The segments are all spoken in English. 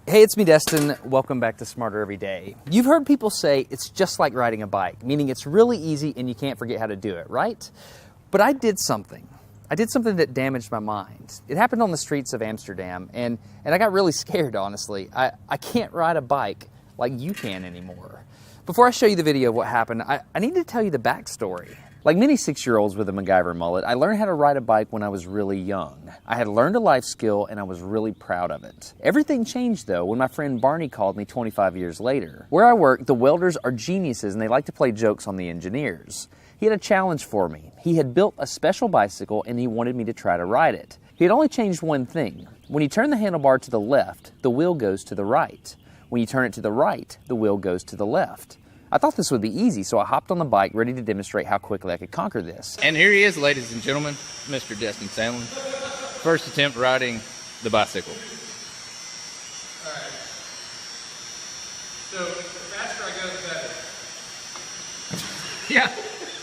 Hey, it's me, Destin. Welcome back to Smarter Every Day. You've heard people say it's just like riding a bike, meaning it's really easy and you can't forget how to do it, right? But I did something. That damaged my mind. It happened on the streets of Amsterdam, and I got really scared, honestly. I can't ride a bike like you can anymore. Before I show you the video of what happened, I need to tell you the backstory. Like many 6-year-olds with a MacGyver mullet, I learned how to ride a bike when I was really young. I had learned a life skill and I was really proud of it. Everything changed though when my friend Barney called me 25 years later. Where I work, the welders are geniuses and they like to play jokes on the engineers. He had a challenge for me. He had built a special bicycle and he wanted me to try to ride it. He had only changed one thing. When you turn the handlebar to the left, the wheel goes to the right. When you turn it to the right, the wheel goes to the left. I thought this would be easy, so I hopped on the bike ready to demonstrate how quickly I could conquer this. And here he is, ladies and gentlemen, Mr. Destin Sandlin. First attempt riding the bicycle. All right. So the faster I go, the better.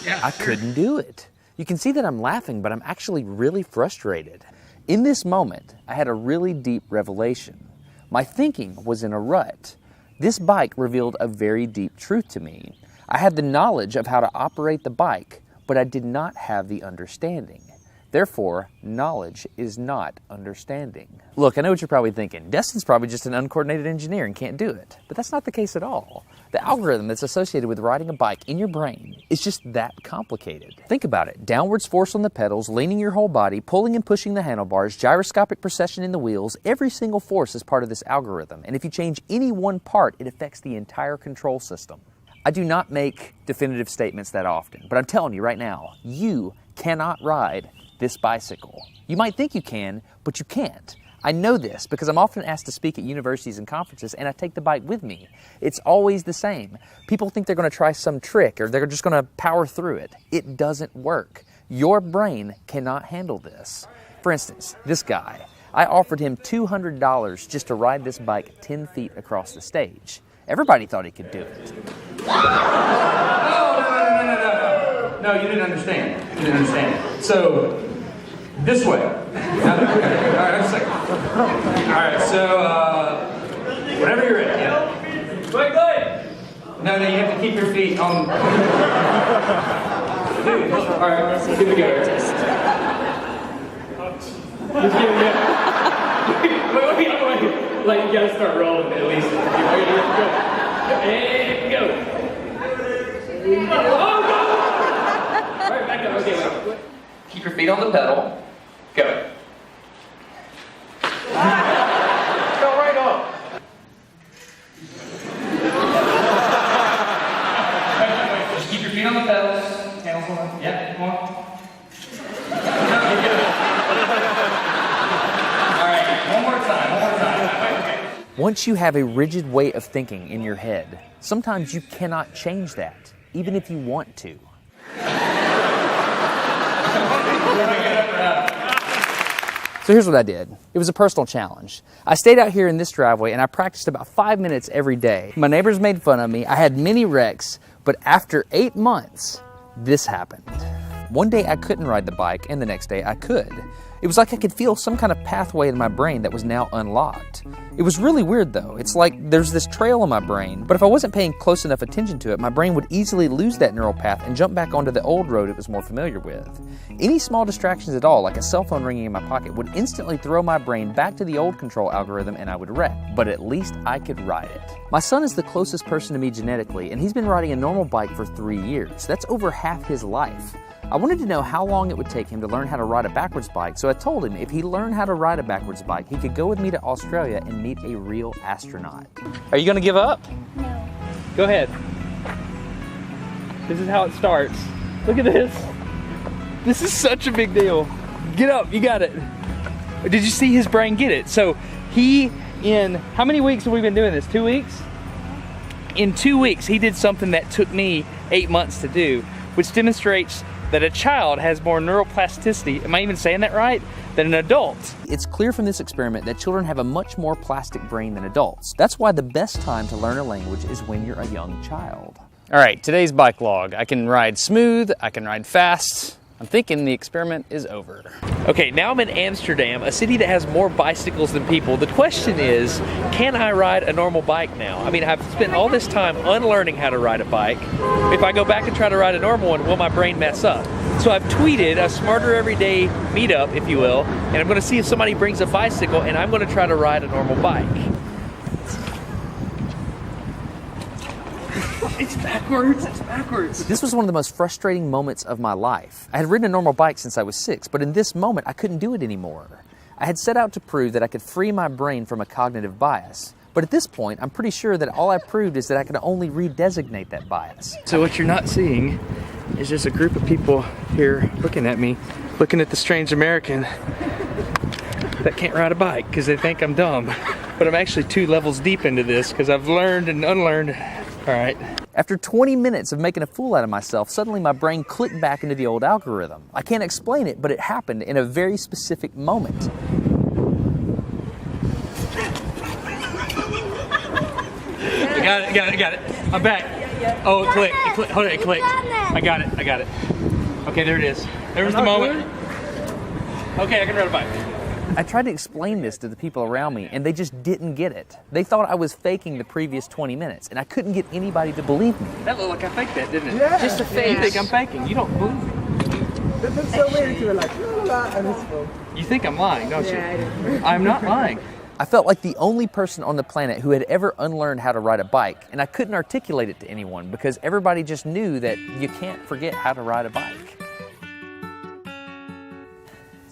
Yeah. I couldn't do it. You can see that I'm laughing, but I'm actually really frustrated. In this moment, I had a really deep revelation. My thinking was in a rut. This bike revealed a very deep truth to me. I had the knowledge of how to operate the bike, but I did not have the understanding. Therefore, knowledge is not understanding. Look, I know what you're probably thinking. Destin's probably just an uncoordinated engineer and can't do it. But that's not the case at all. The algorithm that's associated with riding a bike in your brain is just that complicated. Think about it. Downwards force on the pedals, leaning your whole body, pulling and pushing the handlebars, gyroscopic precession in the wheels, every single force is part of this algorithm. And if you change any one part, it affects the entire control system. I do not make definitive statements that often, but I'm telling you right now, you cannot ride this bicycle. You might think you can, but you can't. I know this because I'm often asked to speak at universities and conferences and I take the bike with me. It's always the same. People think they're going to try some trick or they're just going to power through it. It doesn't work. Your brain cannot handle this. For instance, this guy, I offered him $200 just to ride this bike 10 feet across the stage. Everybody thought he could do it. No, you didn't understand. So, this way. All right, just a second. All right, so, whenever you're ready. Yeah. Wait. No, you have to keep your feet on. Dude, all right, here we go. Wait. Like, you gotta start rolling at least. And go. Oh, go! Right, back up. Okay, wait. Keep your feet on the pedal. Go. Go right off. Just keep your feet on the pedals. Handles on. Yep, come on. All right, one more time. Okay. Once you have a rigid way of thinking in your head, sometimes you cannot change that, even if you want to. So here's what I did. It was a personal challenge. I stayed out here in this driveway and I practiced about 5 minutes every day. My neighbors made fun of me. I had many wrecks, but after 8 months, this happened. One day I couldn't ride the bike and the next day I could. It was like I could feel some kind of pathway in my brain that was now unlocked. It was really weird though. It's like there's this trail in my brain, but if I wasn't paying close enough attention to it, my brain would easily lose that neural path and jump back onto the old road it was more familiar with. Any small distractions at all, like a cell phone ringing in my pocket, would instantly throw my brain back to the old control algorithm and I would wreck. But at least I could ride it. My son is the closest person to me genetically, and he's been riding a normal bike for 3 years. That's over half his life. I wanted to know how long it would take him to learn how to ride a backwards bike, so I told him if he learned how to ride a backwards bike, he could go with me to Australia and meet a real astronaut. Are you going to give up? No. Go ahead. This is how it starts. Look at this. This is such a big deal. Get up, you got it. Did you see his brain get it? So in how many weeks have we been doing this? 2 weeks? In 2 weeks, he did something that took me 8 months to do, which demonstrates that a child has more neuroplasticity, am I even saying that right, than an adult. It's clear from this experiment that children have a much more plastic brain than adults. That's why the best time to learn a language is when you're a young child. All right, today's bike log. I can ride smooth, I can ride fast, I'm thinking the experiment is over. Okay, now I'm in Amsterdam, a city that has more bicycles than people. The question is, can I ride a normal bike now? I mean, I've spent all this time unlearning how to ride a bike. If I go back and try to ride a normal one, will my brain mess up? So I've tweeted a Smarter Everyday meetup, if you will, and I'm gonna see if somebody brings a bicycle and I'm gonna try to ride a normal bike. It's backwards, it's backwards. This was one of the most frustrating moments of my life. I had ridden a normal bike since I was 6, but in this moment, I couldn't do it anymore. I had set out to prove that I could free my brain from a cognitive bias. But at this point, I'm pretty sure that all I proved is that I could only redesignate that bias. So what you're not seeing is just a group of people here looking at me, looking at the strange American that can't ride a bike because they think I'm dumb. But I'm actually 2 levels deep into this because I've learned and unlearned. All right. After 20 minutes of making a fool out of myself, suddenly my brain clicked back into the old algorithm. I can't explain it, but it happened in a very specific moment. I got it. I'm back. Oh, it clicked. Hold on, it clicked. I got it. Okay, there it is. There was the moment. Okay, I can ride a bike. I tried to explain this to the people around me, and they just didn't get it. They thought I was faking the previous 20 minutes, and I couldn't get anybody to believe me. That looked like I faked that, didn't it? Yeah. Just a fake. You think I'm faking. You don't believe me. That looks so weird to like, la, la, and it's full. You think I'm lying, don't you? I'm not lying. I felt like the only person on the planet who had ever unlearned how to ride a bike, and I couldn't articulate it to anyone because everybody just knew that you can't forget how to ride a bike.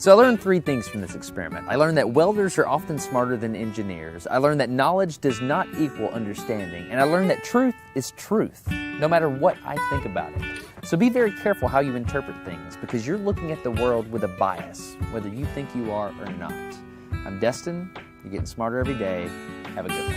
So I learned 3 things from this experiment. I learned that welders are often smarter than engineers. I learned that knowledge does not equal understanding. And I learned that truth is truth, no matter what I think about it. So be very careful how you interpret things because you're looking at the world with a bias, whether you think you are or not. I'm Destin. You're getting smarter every day. Have a good one.